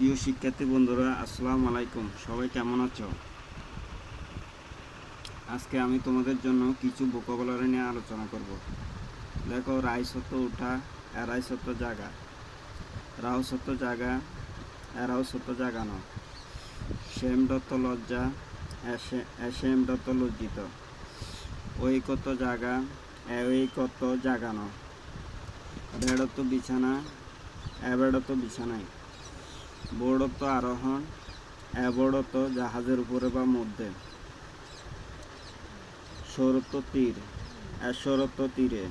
প্রিয় শিক্ষার্থী বন্ধুরা, আসসালামু আলাইকুম। সবাই কেমন আছো? আজকে আমি তোমাদের জন্য কিছু ভোকাবুলারি নিয়ে আলোচনা করব। দেখো, রাইসত্ব উঠা, এরাইসত্ব জাগা, রাউসত্ব জাগা, এরাউসত্ব জাগানো, সেমডত্ব লজ্জা, এসেমডত্ব লজ্জিত, ঐকত্ব জাগা, ঐকত্ব জাগানো, বেড়ত্ব বিছানা, এবেড়ত্ব বিছানায়, বোর্ডত্ব আরোহণ, অ্যাবোর্ডত জাহাজের উপরে বা মধ্যে, সৌরত্ব তীর, অ্যাসৌরত্ব তীরে,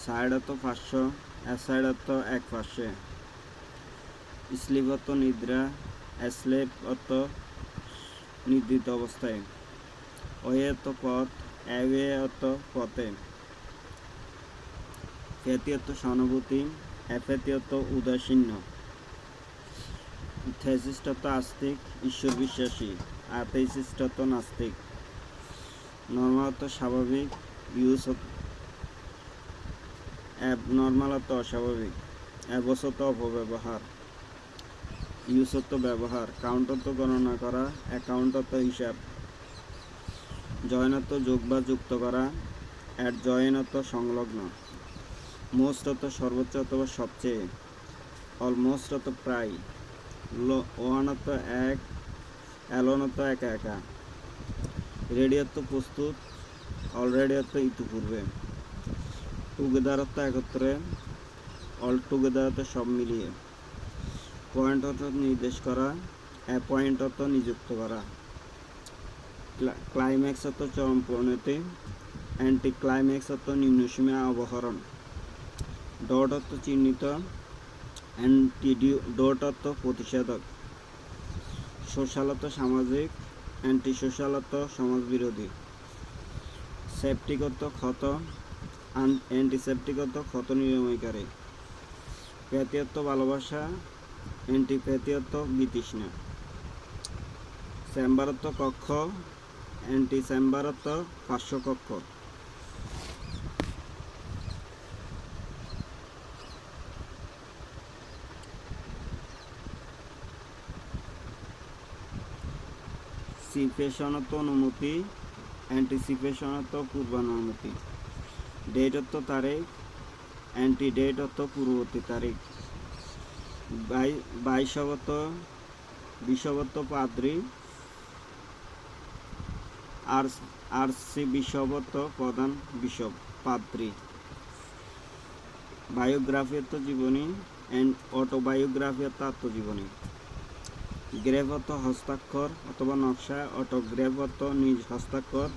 সাইডত্ব পার্শ্ব, অ্যাসাইডত্ব এক পার্শ্বে, স্লিপত্ব নিদ্রা, অ্যাস্লেপত্ব নিদ্রিত অবস্থায়, ওয়েত্ব পথ, অ্যাওয়েত্ব পথে, ফেতিয়ত্ব সহানুভূতি, অ্যাফেতিয়ত্ব উদাসীন্য, থেসিস্টত্ব আস্তিক, ঈশ্বর বিশ্বাসী, আথেইসিস্টত্ব নাস্তিক, নর্মালত্ব স্বাভাবিক, অ্যাবনর্মালত্ব অস্বাভাবিক, অ্যাবসত্ব অপব্যবহার, ইউসত্ব ব্যবহার, কাউন্টত্ব গণনা করা, অ্যাকাউন্টত্ব হিসাব, জয়নত্ব যোগ বা যুক্ত করা, অ্যাডজয়েনত্ব সংলগ্ন, মোস্টত্ব সর্বোচ্চ অথবা সবচেয়ে, অলমোস্টত্ব প্রায়, ওয়ানত্ব এক, অ্যালোনত্ব একা একা, রেডিয়ত্ব প্রস্তুত, অলরেডিয়ত্ব ইতিপূর্বে, টুগেদারত্ব একত্রে, অল টুগেদারত্ব সব মিলিয়ে, পয়েন্ট অর্থ নির্দেশ করা, অ্যাপয়েন্ট অর্থ নিযুক্ত করা, ক্লাইম্যাক্স অর্থ চরম পরিণতি, অ্যান্টি ক্লাইম্যাক্স অর্থ নিম্নসীমা অবহরণ, ডট অর্থ চিহ্নিত, অ্যান্টিডোট অর্থ প্রতিষেধক, সোশ্যাল অর্থ সামাজিক, অ্যান্টি সোশ্যাল অর্থ সমাজ বিরোধী, সেপটিক অর্থ ক্ষত, অ্যান্টিসেপটিক অর্থ ক্ষত নিরাময়কারী, প্যাথিয়ত্ব ভালোবাসা, অ্যান্টিপ্যাথিয়ত্ব বিতৃষ্ণা, চেম্বারত্ব কক্ষ, অ্যান্টিচেম্বারত্ব পার্শ্বকক্ষ, সিপেশনত্ব অনুমতি, অ্যান্টিসিপেশনত্ব পূর্বানুমতি, ডেট অর্থ তারিখ, অ্যান্টিডেট অর্থ পূর্ববর্তী তারিখ, বাইশবত্ব বিশবত্ব পাদ্রী, আরসি বিশবত্ব প্রধান বিশপ পাদ্রী, বায়োগ্রাফি অর্থ জীবনী, অটোবায়োগ্রাফি অর্থ আত্মজীবনী, গ্রেভ অর্থ হস্তাক্ষর অথবা নকশা, অটোগ্রেভ অর্থ নিজ হস্তাক্ষর,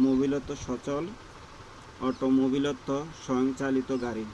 মোবিল অর্থ সচল, অটোমোবিল অর্থ স্বয়ংচালিত গাড়ি।